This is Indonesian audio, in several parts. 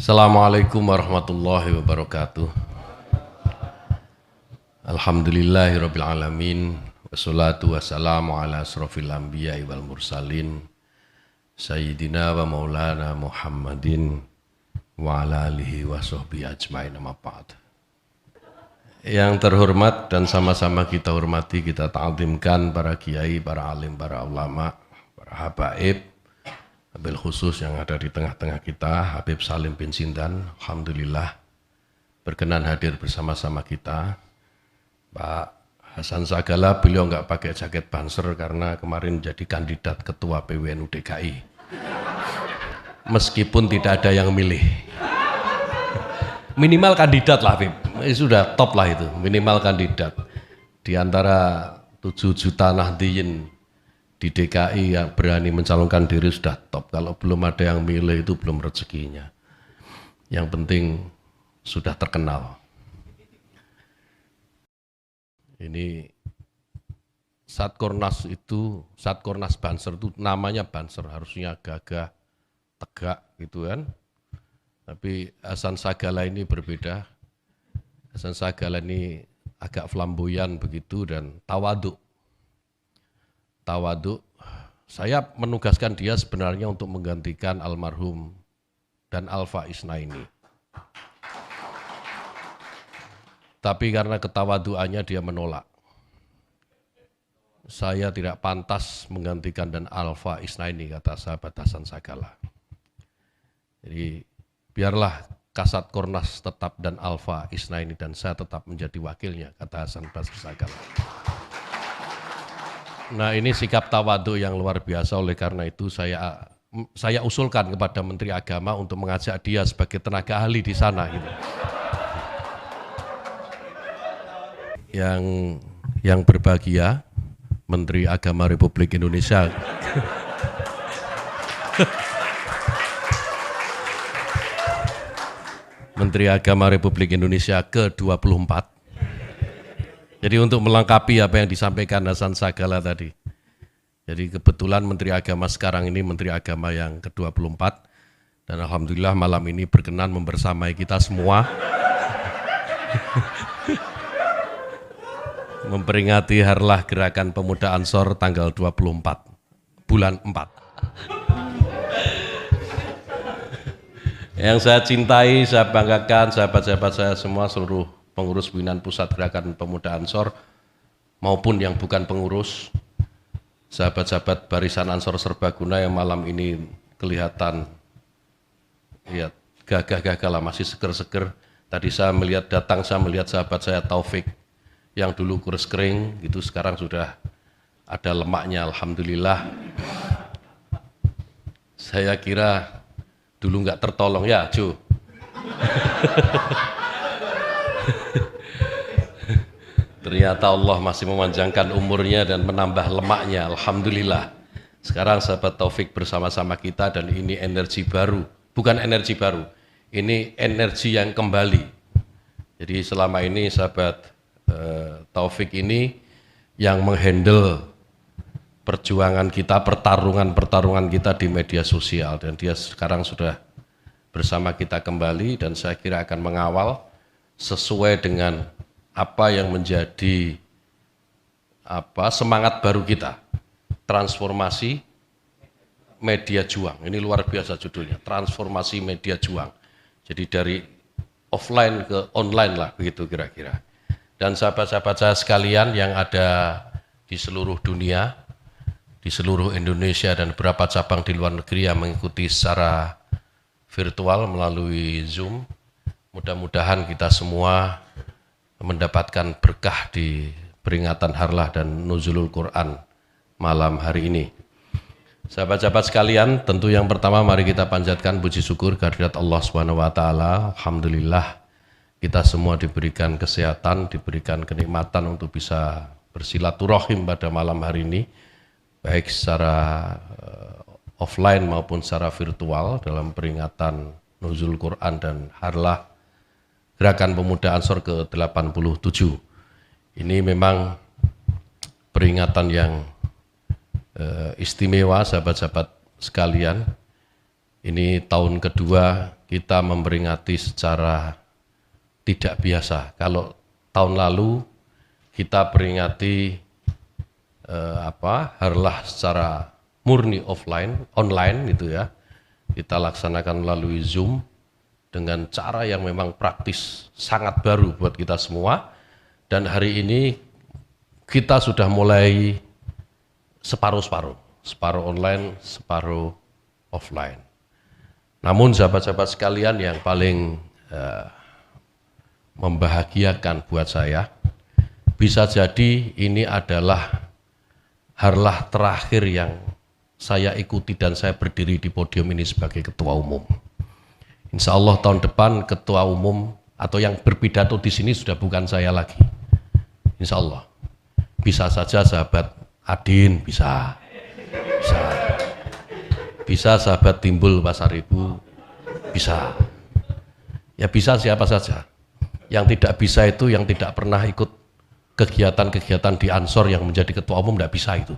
Assalamualaikum warahmatullahi wabarakatuh. Alhamdulillahirabbil alamin wassalatu wassalamu ala asrofil anbiya'i wal mursalin sayyidina wa maulana Muhammadin wa ala alihi wa sahbihi ajmain, amma ba'd. Yang terhormat dan sama-sama kita hormati, kita ta'zimkan para kiai, para alim, para ulama, para habaib, Habil khusus yang ada di tengah-tengah kita, Habib Salim bin Sindan, alhamdulillah berkenan hadir bersama-sama kita. Pak Hasan Sagala, beliau nggak pakai jaket banser karena kemarin jadi kandidat ketua PWNU DKI. Meskipun tidak ada yang milih. Minimal kandidat lah, Habib. Sudah top lah itu, minimal kandidat. Di antara 7 juta Nahdliyin di DKI yang berani mencalonkan diri sudah top. Kalau belum ada yang milih itu belum rezekinya. Yang penting sudah terkenal. Ini Satkornas Banser itu namanya Banser, harusnya gagah, tegak gitu kan. Tapi Hasan Sagala ini berbeda. Hasan Sagala ini agak flamboyan begitu dan tawaduk. Saya menugaskan dia sebenarnya untuk menggantikan almarhum dan Alfa Isnaini. Tapi karena ketawaduannya dia menolak. Saya tidak pantas menggantikan dan Alfa Isnaini, kata sahabat Hasan Sagala. Jadi biarlah Kasat Kornas tetap dan Alfa Isnaini dan saya tetap menjadi wakilnya, kata Hasan Sagala. Nah, ini sikap tawadu yang luar biasa, oleh karena itu saya usulkan kepada Menteri Agama untuk mengajak dia sebagai tenaga ahli di sana gitu. Yang berbahagia Menteri Agama Republik Indonesia. Menteri Agama Republik Indonesia ke-24. Jadi untuk melengkapi apa yang disampaikan Hasan Sagala tadi. Jadi kebetulan Menteri Agama sekarang ini Menteri Agama yang ke-24. Dan alhamdulillah malam ini berkenan membersamai kita semua. Memperingati Harlah Gerakan Pemuda Ansor tanggal 24 bulan 4. Yang saya cintai, saya banggakan, sahabat-sahabat saya semua, seluruh pengurus pimpinan Pusat Gerakan Pemuda Ansor maupun yang bukan pengurus, sahabat-sahabat Barisan Ansor Serbaguna yang malam ini kelihatan ya gagah-gagah lah, masih seger-seger. Tadi saya melihat sahabat saya Taufik yang dulu kurus kering gitu, sekarang sudah ada lemaknya, alhamdulillah. Saya kira dulu nggak tertolong ya, Jo. Ternyata Allah masih memanjangkan umurnya dan menambah lemaknya, alhamdulillah. Sekarang sahabat Taufik bersama-sama kita dan ini energi baru, bukan energi baru, ini energi yang kembali. Jadi selama ini sahabat Taufik ini yang menghandle perjuangan kita, pertarungan kita di media sosial, dan dia sekarang sudah bersama kita kembali dan saya kira akan mengawal sesuai dengan apa yang menjadi semangat baru kita, transformasi media juang. Ini luar biasa judulnya, transformasi media juang. Jadi dari offline ke online lah, begitu kira-kira. Dan sahabat-sahabat saya sekalian yang ada di seluruh dunia, di seluruh Indonesia dan beberapa cabang di luar negeri yang mengikuti secara virtual melalui Zoom, mudah-mudahan kita semua mendapatkan berkah di peringatan Harlah dan Nuzulul Quran malam hari ini. Sahabat-sahabat sekalian, tentu yang pertama mari kita panjatkan puji syukur kehadirat Allah Subhanahu wa taala. Alhamdulillah kita semua diberikan kesehatan, diberikan kenikmatan untuk bisa bersilaturahim pada malam hari ini, baik secara offline maupun secara virtual dalam peringatan Nuzul Quran dan Harlah Gerakan Pemuda Ansor ke-87. Ini memang peringatan yang istimewa, sahabat-sahabat sekalian. Ini tahun kedua kita memperingati secara tidak biasa. Kalau tahun lalu kita peringati harlah secara murni online gitu ya. Kita laksanakan melalui Zoom dengan cara yang memang praktis, sangat baru buat kita semua. Dan hari ini kita sudah mulai separuh-separuh, separuh online, separuh offline. Namun sahabat-sahabat sekalian, yang paling membahagiakan buat saya, bisa jadi ini adalah harlah terakhir yang saya ikuti dan saya berdiri di podium ini sebagai ketua umum. Insya Allah tahun depan ketua umum atau yang berpidato di sini sudah bukan saya lagi. Insya Allah. Bisa saja sahabat Adin, bisa sahabat Timbul Pasaribu, bisa. Ya bisa siapa saja. Yang tidak bisa itu yang tidak pernah ikut kegiatan-kegiatan di Ansor yang menjadi ketua umum, tidak bisa itu.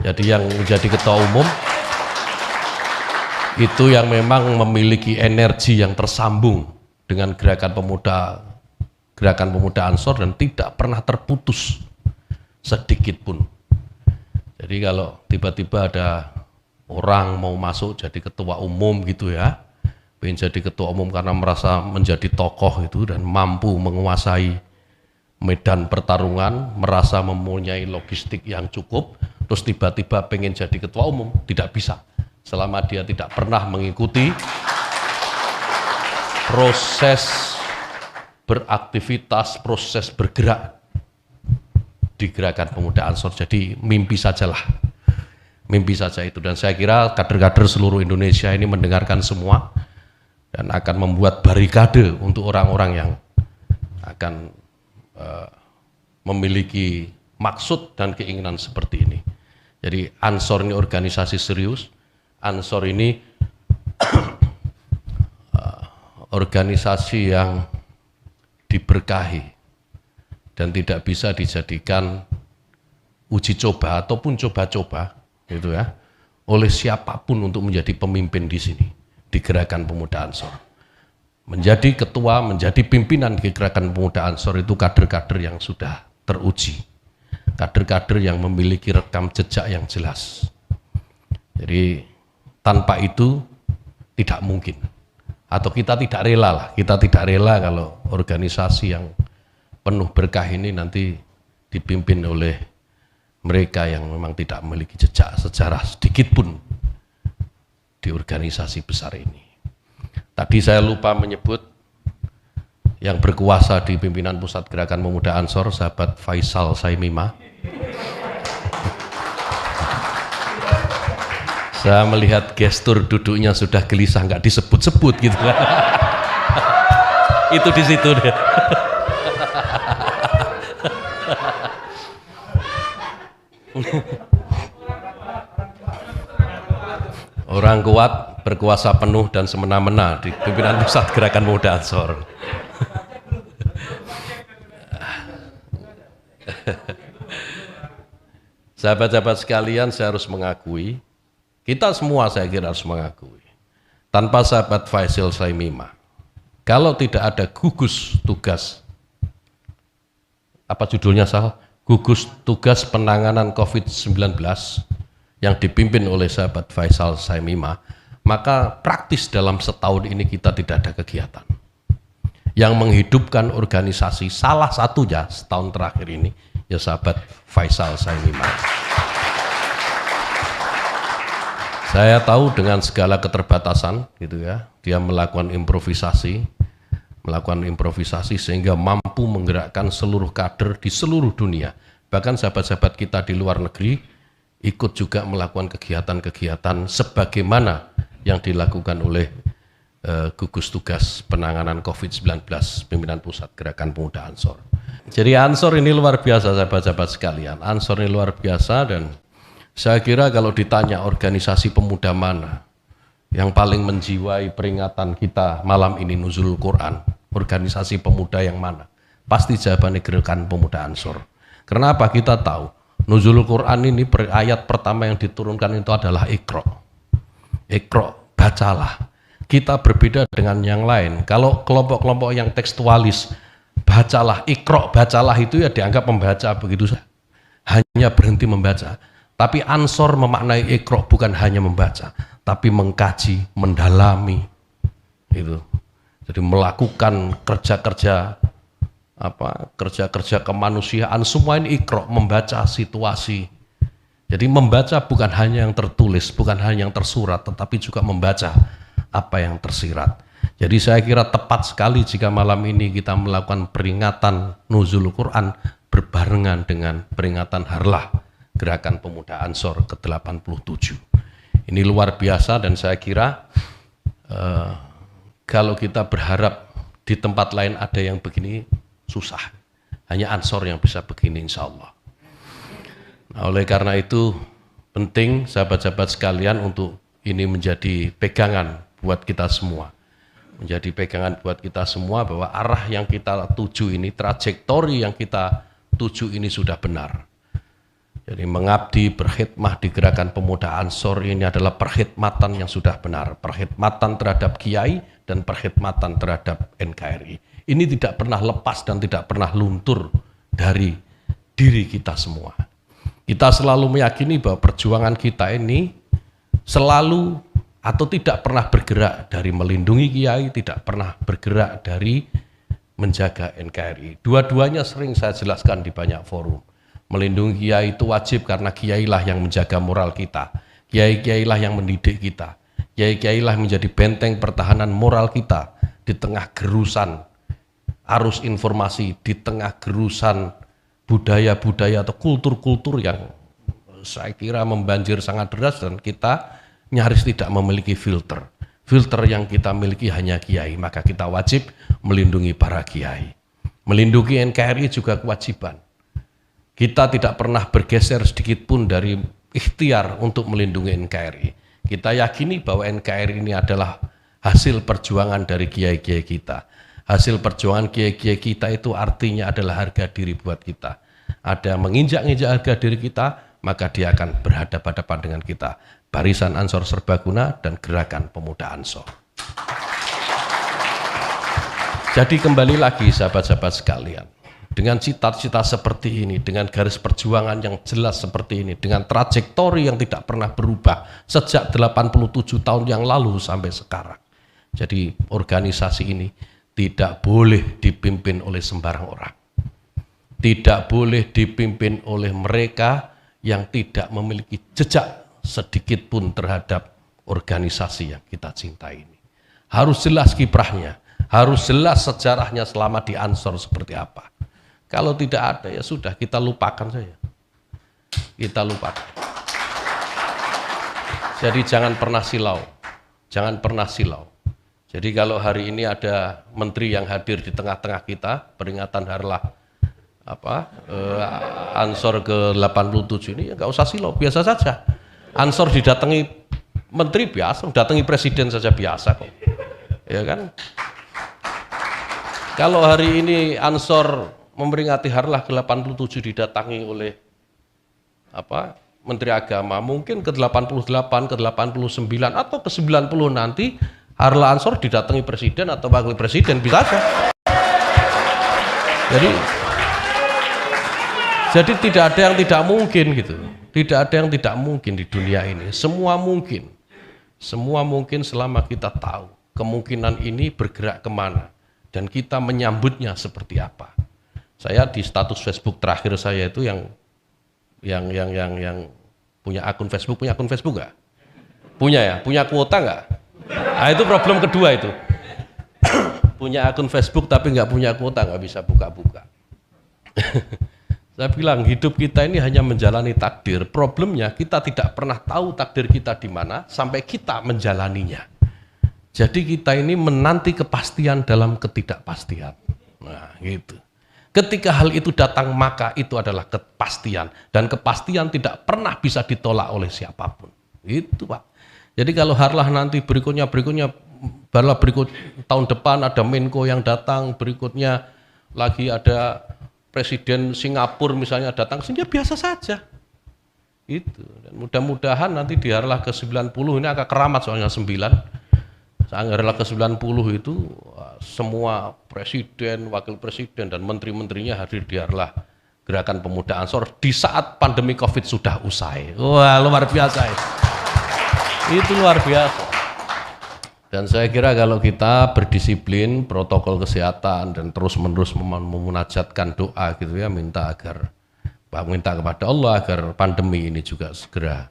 Jadi yang menjadi ketua umum itu yang memang memiliki energi yang tersambung dengan gerakan pemuda Ansor dan tidak pernah terputus sedikit pun. Jadi kalau tiba-tiba ada orang mau masuk jadi ketua umum gitu ya, pengen jadi ketua umum karena merasa menjadi tokoh itu dan mampu menguasai medan pertarungan, merasa mempunyai logistik yang cukup, terus tiba-tiba pengen jadi ketua umum, tidak bisa. Selama dia tidak pernah mengikuti proses beraktivitas, proses bergerak di gerakan pemuda Ansor. Jadi mimpi sajalah, mimpi saja itu. Dan saya kira kader-kader seluruh Indonesia ini mendengarkan semua dan akan membuat barikade untuk orang-orang yang akan memiliki maksud dan keinginan seperti ini. Jadi Ansor ini organisasi serius. Ansor ini organisasi yang diberkahi dan tidak bisa dijadikan uji coba ataupun coba-coba gitu ya oleh siapapun untuk menjadi pemimpin di sini di gerakan pemuda Ansor. Menjadi ketua, menjadi pimpinan di gerakan pemuda Ansor itu kader-kader yang sudah teruji, kader-kader yang memiliki rekam jejak yang jelas. Jadi tanpa itu tidak mungkin, atau kita tidak rela lah, kita tidak rela kalau organisasi yang penuh berkah ini nanti dipimpin oleh mereka yang memang tidak memiliki jejak sejarah sedikit pun di organisasi besar ini. Tadi saya lupa menyebut yang berkuasa di pimpinan pusat gerakan pemuda Ansor, sahabat Faisal Saimima. Saya melihat gestur duduknya sudah gelisah, nggak disebut-sebut gitu. Itu di situ deh. Orang kuat, berkuasa penuh dan semena-mena di pimpinan pusat gerakan pemuda Ansor. Sahabat-sahabat sekalian, saya harus mengakui, kita semua saya kira harus mengakui, tanpa sahabat Faisal Saimima, kalau tidak ada gugus tugas, apa judulnya Sal? Gugus tugas penanganan COVID-19 yang dipimpin oleh sahabat Faisal Saimima, maka praktis dalam setahun ini kita tidak ada kegiatan. Yang menghidupkan organisasi salah satunya setahun terakhir ini ya sahabat Faisal Saimima. Saya tahu dengan segala keterbatasan gitu ya, dia melakukan improvisasi sehingga mampu menggerakkan seluruh kader di seluruh dunia. Bahkan sahabat-sahabat kita di luar negeri ikut juga melakukan kegiatan-kegiatan sebagaimana yang dilakukan oleh gugus tugas penanganan COVID-19 pimpinan pusat gerakan pemuda Ansor. Jadi Ansor ini luar biasa sahabat-sahabat sekalian. Ansor ini luar biasa dan saya kira kalau ditanya organisasi pemuda mana yang paling menjiwai peringatan kita malam ini Nuzulul Quran, organisasi pemuda yang mana? Pasti jawabannya gerakan pemuda Ansor. Kenapa? Kita tahu Nuzulul Quran ini ayat pertama yang diturunkan itu adalah Iqra. Iqra, bacalah. Kita berbeda dengan yang lain. Kalau kelompok-kelompok yang tekstualis, bacalah, ikro, bacalah itu ya dianggap membaca begitu saja. Hanya berhenti membaca. Tapi Ansor memaknai ikro bukan hanya membaca, tapi mengkaji, mendalami. Itu. Jadi melakukan kerja-kerja kerja-kerja kemanusiaan, semua ini ikro, membaca situasi. Jadi membaca bukan hanya yang tertulis, bukan hanya yang tersurat, tetapi juga membaca apa yang tersirat. Jadi saya kira tepat sekali jika malam ini kita melakukan peringatan Nuzul Quran berbarengan dengan peringatan Harlah Gerakan Pemuda Ansor ke-87. Ini luar biasa dan saya kira kalau kita berharap di tempat lain ada yang begini, susah. Hanya Ansor yang bisa begini insya Allah. Nah, oleh karena itu penting sahabat-sahabat sekalian untuk ini menjadi pegangan buat kita semua. Menjadi pegangan buat kita semua bahwa arah yang kita tuju ini, trajektori yang kita tuju ini sudah benar. Jadi mengabdi, berkhidmah di Gerakan Pemuda Ansor ini adalah perkhidmatan yang sudah benar. Perkhidmatan terhadap Kiai dan perkhidmatan terhadap NKRI. Ini tidak pernah lepas dan tidak pernah luntur dari diri kita semua. Kita selalu meyakini bahwa perjuangan kita ini selalu atau tidak pernah bergerak dari melindungi Kiai, tidak pernah bergerak dari menjaga NKRI. Dua-duanya sering saya jelaskan di banyak forum. Melindungi Kiai itu wajib karena Kiailah yang menjaga moral kita. Kiai-kiailah yang mendidik kita. Kiai-kiailah menjadi benteng pertahanan moral kita di tengah gerusan arus informasi, di tengah gerusan budaya-budaya atau kultur-kultur yang saya kira membanjir sangat deras dan kita nyaris tidak memiliki filter. Filter yang kita miliki hanya Kiai, maka kita wajib melindungi para Kiai. Melindungi NKRI juga kewajiban. Kita tidak pernah bergeser sedikit pun dari ikhtiar untuk melindungi NKRI. Kita yakini bahwa NKRI ini adalah hasil perjuangan dari kiai-kiai kita. Hasil perjuangan kiai-kiai kita itu artinya adalah harga diri buat kita. Ada menginjak-injak harga diri kita, maka dia akan berhadapan-hadapan dengan kita. Barisan Ansor Serbaguna dan Gerakan Pemuda Ansor. Jadi kembali lagi sahabat-sahabat sekalian. Dengan cita-cita seperti ini, dengan garis perjuangan yang jelas seperti ini, dengan trajektori yang tidak pernah berubah sejak 87 tahun yang lalu sampai sekarang. Jadi organisasi ini tidak boleh dipimpin oleh sembarang orang. Tidak boleh dipimpin oleh mereka yang tidak memiliki jejak sedikit pun terhadap organisasi yang kita cintai ini. Harus jelas kiprahnya, harus jelas sejarahnya selama di Ansor seperti apa. Kalau tidak ada ya sudah, kita lupakan saja. Kita lupakan. Jadi jangan pernah silau. Jangan pernah silau. Jadi kalau hari ini ada menteri yang hadir di tengah-tengah kita, peringatan Harlah Ansor ke-87 ini ya nggak usah silau, biasa saja. Ansor didatangi menteri biasa, datangi presiden saja biasa kok. Ya kan? Kalau hari ini Ansor memperingati Harlah ke-87 didatangi oleh Menteri Agama, mungkin ke-88, ke-89 atau ke-90 nanti Harlah Ansor didatangi presiden atau wakil presiden, bisa saja. Jadi tidak ada yang tidak mungkin gitu. Tidak ada yang tidak mungkin di dunia ini. Semua mungkin. Semua mungkin selama kita tahu kemungkinan ini bergerak kemana dan kita menyambutnya seperti apa. Saya di status Facebook terakhir saya itu yang punya akun Facebook nggak? Punya ya? Punya kuota nggak? Nah itu problem kedua itu. Punya akun Facebook tapi nggak punya kuota, nggak bisa buka-buka. Saya bilang hidup kita ini hanya menjalani takdir. Problemnya kita tidak pernah tahu takdir kita di mana sampai kita menjalaninya. Jadi kita ini menanti kepastian dalam ketidakpastian. Nah gitu. Ketika hal itu datang maka itu adalah kepastian. Dan kepastian tidak pernah bisa ditolak oleh siapapun. Itu Pak. Jadi kalau Harlah nanti berikutnya berikut tahun depan ada Menko yang datang, berikutnya lagi ada Presiden Singapura misalnya datang, ya biasa saja. Itu. Dan mudah-mudahan nanti di Harlah ke-90 ini agak keramat soalnya 9. Tanggal ke-90 itu semua presiden, wakil presiden dan menteri-menterinya hadir di Harlah Gerakan Pemuda Ansor di saat pandemi Covid sudah usai. Wah, luar biasa itu. Itu luar biasa. Dan saya kira kalau kita berdisiplin protokol kesehatan dan terus-menerus memunajatkan doa gitu ya, minta kepada Allah agar pandemi ini juga segera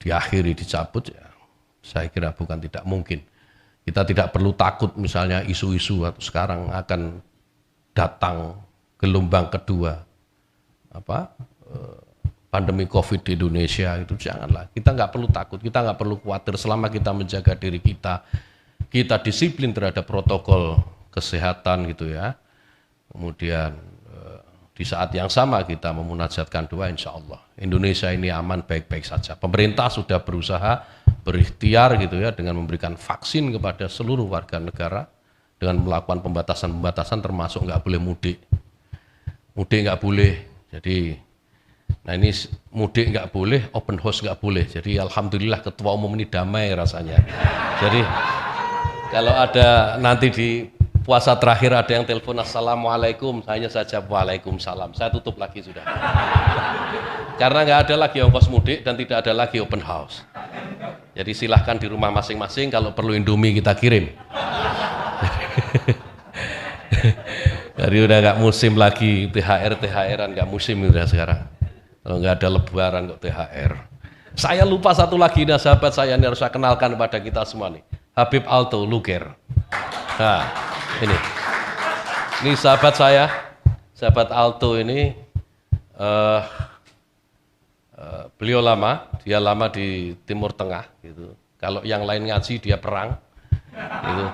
diakhiri, dicabut ya. Saya kira bukan tidak mungkin. Kita tidak perlu takut misalnya isu-isu atau sekarang akan datang gelombang kedua pandemi Covid di Indonesia, itu janganlah. Kita nggak perlu takut, kita nggak perlu khawatir selama kita menjaga diri kita disiplin terhadap protokol kesehatan gitu ya. Kemudian di saat yang sama kita memunajatkan doa, insya Allah Indonesia ini aman, baik-baik saja. Pemerintah sudah berusaha berikhtiar gitu ya dengan memberikan vaksin kepada seluruh warga negara dengan melakukan pembatasan-pembatasan termasuk nggak boleh mudik nggak boleh. Jadi nah ini mudik nggak boleh, open house nggak boleh. Jadi alhamdulillah ketua umum ini damai rasanya. Jadi kalau ada nanti di puasa terakhir ada yang telepon assalamualaikum, hanya saja waalaikumsalam, saya tutup lagi sudah. Karena nggak ada lagi ongkos mudik dan tidak ada lagi open house. Jadi silahkan di rumah masing-masing, kalau perlu Indomie kita kirim. Jadi udah nggak musim lagi THR-THR-an, nggak musim udah sekarang. Kalau nggak ada lebaran kok THR. Saya lupa satu lagi, nah sahabat saya ini harus saya kenalkan kepada kita semua nih. Habib Alto Luger. Nah, ini sahabat saya, sahabat Alto ini beliau dia lama di Timur Tengah gitu. Kalau yang lain ngaji dia perang gitu.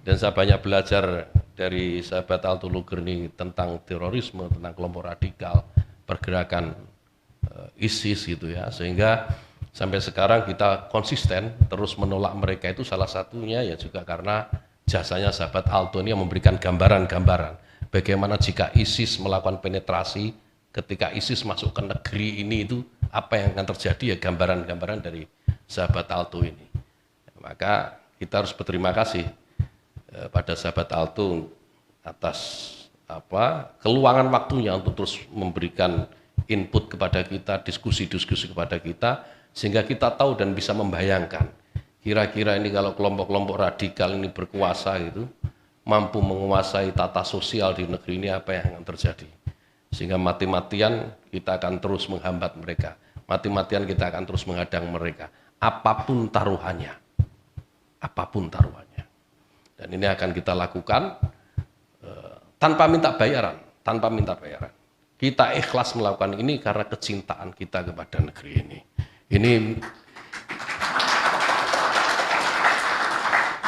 Dan saya banyak belajar dari sahabat Alto Luger ini tentang terorisme, tentang kelompok radikal, pergerakan ISIS gitu ya. Sehingga sampai sekarang kita konsisten terus menolak mereka, itu salah satunya ya juga karena jasanya sahabat Alto ini yang memberikan gambaran-gambaran bagaimana jika ISIS melakukan penetrasi, ketika ISIS masuk ke negeri ini itu apa yang akan terjadi, ya gambaran-gambaran dari sahabat Alto ini. Maka kita harus berterima kasih pada sahabat Alto atas keluangan waktunya untuk terus memberikan input kepada kita, diskusi-diskusi kepada kita, sehingga kita tahu dan bisa membayangkan kira-kira ini kalau kelompok-kelompok radikal ini berkuasa gitu, mampu menguasai tata sosial di negeri ini, apa yang akan terjadi. Sehingga mati-matian kita akan terus menghambat mereka, mati-matian kita akan terus menghadang mereka, apapun taruhannya, apapun taruhannya. Dan ini akan kita lakukan tanpa minta bayaran, tanpa minta bayaran. Kita ikhlas melakukan ini karena kecintaan kita kepada negeri ini.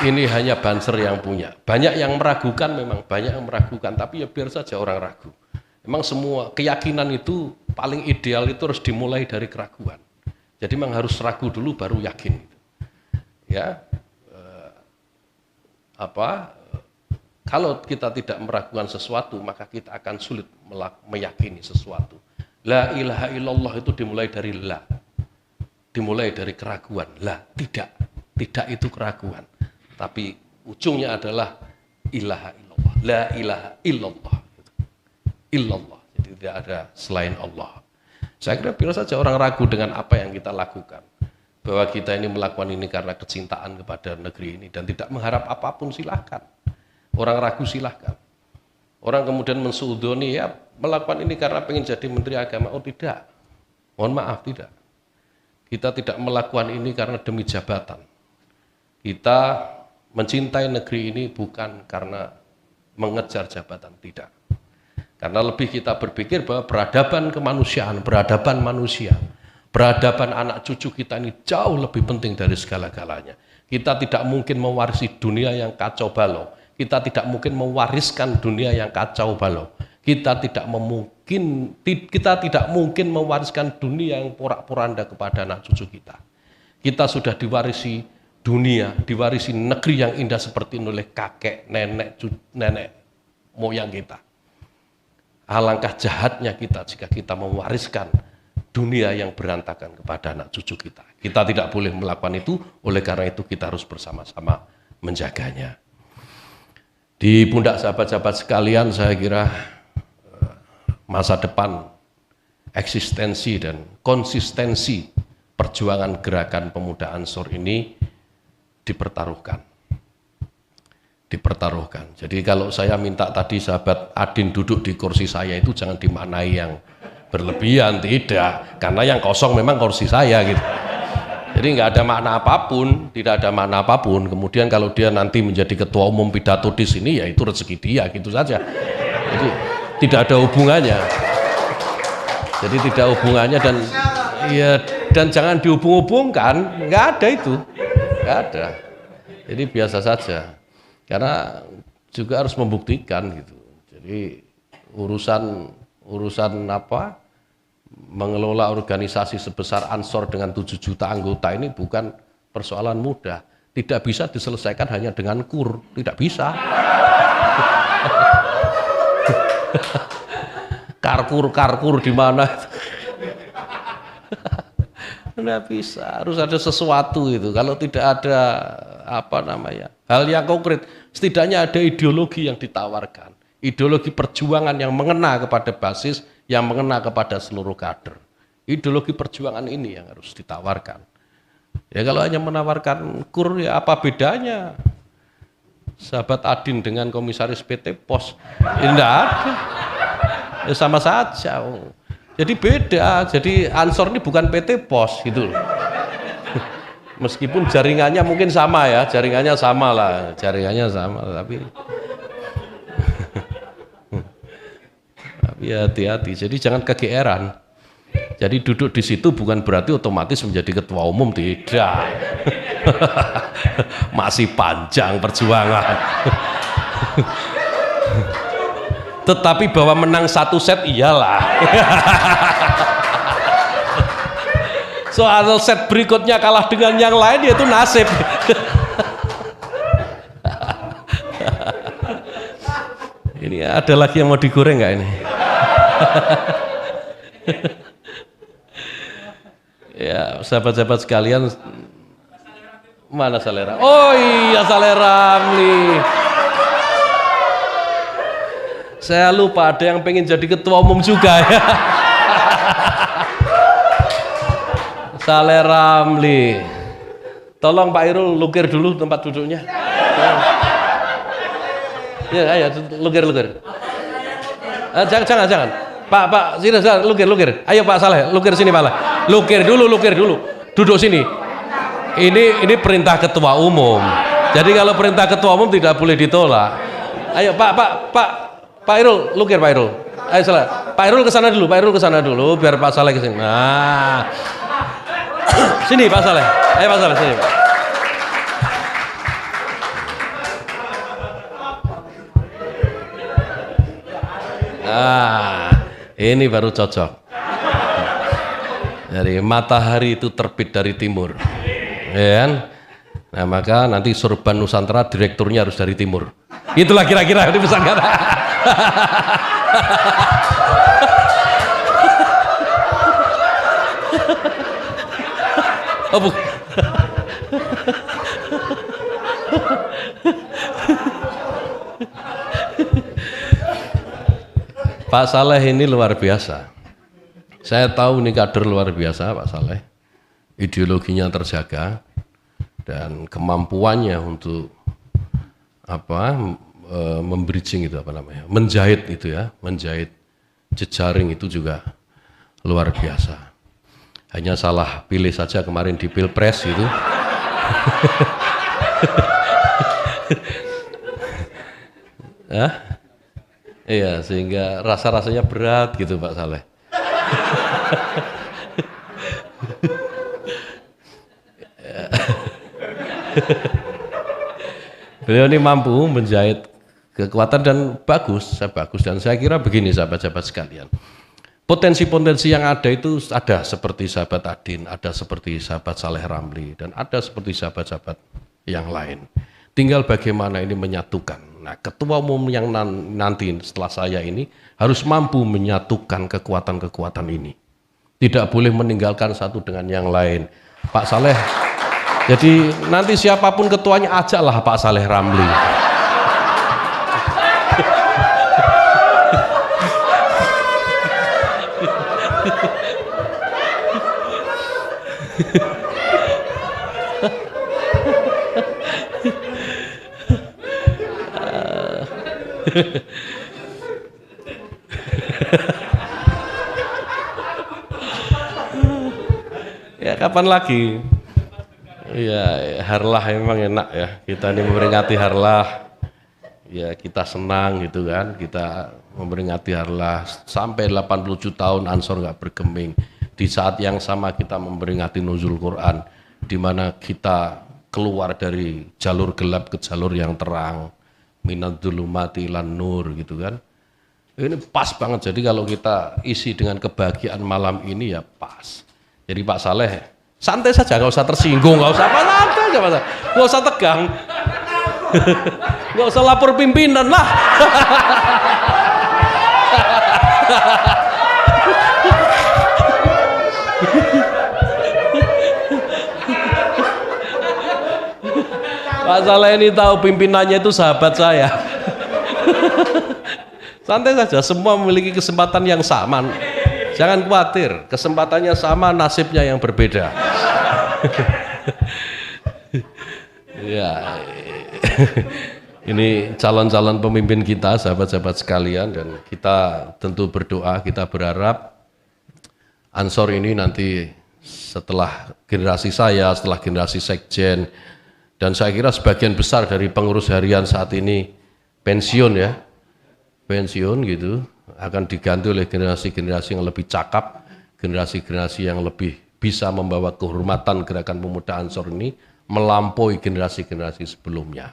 Ini hanya Banser yang punya. Banyak yang meragukan, memang banyak yang meragukan, tapi ya biar saja orang ragu. Memang semua keyakinan itu paling ideal itu harus dimulai dari keraguan. Jadi memang harus ragu dulu baru yakin. Ya, kalau kita tidak meragukan sesuatu, maka kita akan sulit meyakini sesuatu. La ilaha illallah itu dimulai dari la, dimulai dari keraguan. La, tidak itu keraguan, tapi ujungnya adalah ilaha illallah. La ilaha illallah, illallah, jadi tidak ada selain Allah. Saya kira biar saja orang ragu dengan apa yang kita lakukan, bahwa kita ini melakukan ini karena kecintaan kepada negeri ini dan tidak mengharap apapun, silahkan. Orang ragu silahkan. Orang kemudian mensuudoni, ya melakukan ini karena pengen jadi menteri agama. Oh tidak, mohon maaf, tidak. Kita tidak melakukan ini karena demi jabatan. Kita mencintai negeri ini bukan karena mengejar jabatan, tidak. Karena lebih kita berpikir bahwa peradaban kemanusiaan, peradaban manusia, peradaban anak cucu kita ini jauh lebih penting dari segala-galanya. Kita tidak mungkin mewarisi dunia yang kacau balau. Kita tidak mungkin mewariskan dunia yang kacau balau. Kita tidak mungkin mewariskan dunia yang porak-poranda kepada anak cucu kita. Kita sudah diwarisi dunia, diwarisi negeri yang indah seperti ini oleh kakek, nenek moyang kita. Alangkah jahatnya kita jika kita mewariskan dunia yang berantakan kepada anak cucu kita. Kita tidak boleh melakukan itu, oleh karena itu kita harus bersama-sama menjaganya. Di pundak sahabat-sahabat sekalian, saya kira masa depan, eksistensi dan konsistensi perjuangan gerakan pemuda Ansor ini dipertaruhkan. Jadi kalau saya minta tadi sahabat Adin duduk di kursi saya itu jangan dimaknai yang berlebihan, tidak. Karena yang kosong memang kursi saya gitu. Jadi nggak ada makna apapun, tidak ada makna apapun. Kemudian kalau dia nanti menjadi ketua umum pidato di sini, ya itu rezeki dia, gitu saja. Jadi tidak ada hubungannya. Jadi tidak hubungannya dan jangan dihubung-hubungkan, nggak ada itu, nggak ada. Jadi biasa saja. Karena juga harus membuktikan gitu. Jadi urusan apa? Mengelola organisasi sebesar Ansor dengan 7 juta anggota ini bukan persoalan mudah. Tidak bisa diselesaikan hanya dengan kur, tidak bisa. Karkur di mana? Tidak bisa, harus ada sesuatu itu. Kalau tidak ada hal yang konkret, setidaknya ada ideologi yang ditawarkan. Ideologi perjuangan yang mengena kepada basis, yang mengena kepada seluruh kader. Ideologi perjuangan ini yang harus ditawarkan. Ya kalau hanya menawarkan kur, ya apa bedanya sahabat Adin dengan komisaris PT Pos? Ya tidak ada, ya sama saja. Jadi beda, jadi Ansor ini bukan PT Pos gitu loh. Meskipun jaringannya mungkin sama ya, jaringannya sama, tapi hati-hati, jadi jangan kegeeran. Jadi duduk di situ bukan berarti otomatis menjadi ketua umum, tidak. Masih panjang perjuangan. Tetapi bahwa menang 1 set iyalah. Soal set berikutnya kalah dengan yang lain, yaitu nasib. Ini ada lagi yang mau digoreng nggak ini? Ya, sahabat-sahabat sekalian, mana Saleh? Oh iya, Saleh Ramli. Saya lupa ada yang pengen jadi ketua umum juga ya. Saleh Ramli. Tolong Pak Irul lukir dulu tempat duduknya. Ya, ayo lukir. Jangan. Pak, sini lukir. Ayo Pak Saleh, lukir sini Pak. Lukir dulu. Duduk sini. Ini perintah ketua umum. Jadi kalau perintah ketua umum tidak boleh ditolak. Ayo Pak Irul, lukir Pak Irul. Ayo Saleh. Pak Irul ke sana dulu biar Pak Saleh ke sini. Nah. Sini Pak Saleh. Ayo Pak Saleh sini. Ini baru cocok. Dari matahari itu terbit dari timur, ya kan? Nah maka nanti Sorban Nusantara direkturnya harus dari timur. Itulah kira-kira yang dipesankan. Oh, bu. Pak Saleh ini luar biasa. Saya tahu ini kader luar biasa Pak Saleh. Ideologinya terjaga dan kemampuannya untuk membridging itu menjahit itu ya, menjahit jejaring itu juga luar biasa. Hanya salah pilih saja kemarin di Pilpres itu. Iya, sehingga rasa-rasanya berat gitu Pak Saleh. Beliau ini mampu menjahit kekuatan dan bagus dan saya kira begini sahabat-sahabat sekalian. Potensi-potensi yang ada itu ada seperti sahabat Adin, ada seperti sahabat Saleh Ramli dan ada seperti sahabat-sahabat yang lain. Tinggal bagaimana ini menyatukan. Nah, ketua umum yang nanti setelah saya ini harus mampu menyatukan kekuatan-kekuatan ini. tidak boleh meninggalkan satu dengan yang lain. Pak Saleh, jadi nanti siapapun ketuanya ajaklah Pak Saleh Ramli. Ya kapan lagi? Ya harlah emang enak ya, kita ini memperingati harlah. Ya kita senang gitu kan, kita memperingati harlah sampai 87 tahun Ansor nggak bergeming. Di saat yang sama kita memperingati nuzul Quran, di mana kita keluar dari jalur gelap ke jalur yang terang, minadzulumati ilan nur gitu kan. Ini pas banget, jadi kalau kita isi dengan kebahagiaan malam ini ya pas. Jadi Pak Saleh, santai saja, nggak usah tersinggung, nggak usah apa-apa aja, nggak usah tegang, nggak usah lapor pimpinan lah. Pak Saleh ini tahu pimpinannya itu sahabat saya. Santai saja, semua memiliki kesempatan yang sama. Jangan khawatir, kesempatannya sama, nasibnya yang berbeda. Ya, ini calon-calon pemimpin kita, sahabat-sahabat sekalian, dan kita tentu berdoa, kita berharap Ansor ini nanti setelah generasi saya, setelah generasi sekjen, dan saya kira sebagian besar dari pengurus harian saat ini pensiun ya, pensiun gitu, akan diganti oleh generasi-generasi yang lebih cakap, generasi-generasi yang lebih bisa membawa kehormatan gerakan pemuda Ansor ini melampaui generasi-generasi sebelumnya.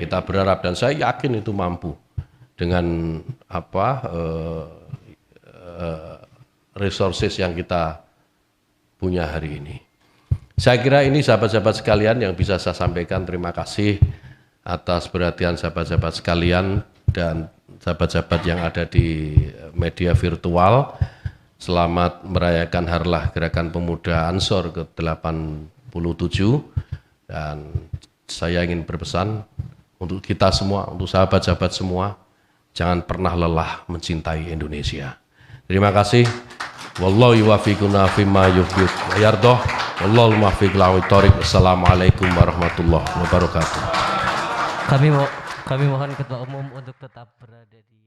Kita berharap dan saya yakin itu mampu dengan resources yang kita punya hari ini. Saya kira ini sahabat-sahabat sekalian yang bisa saya sampaikan. Terima kasih atas perhatian sahabat-sahabat sekalian dan sahabat-sahabat yang ada di media virtual. Selamat merayakan harlah gerakan pemuda Ansor ke-87, dan saya ingin berpesan untuk kita semua, untuk sahabat-sahabat semua, jangan pernah lelah mencintai Indonesia. Terima kasih. Wallahu yuwaffiquna fima yuhibbu wa yardah. Wallahul muwaffiq ila thoriq. Assalamualaikum warahmatullahi wabarakatuh. Kami mohon Ketua Umum untuk tetap berada di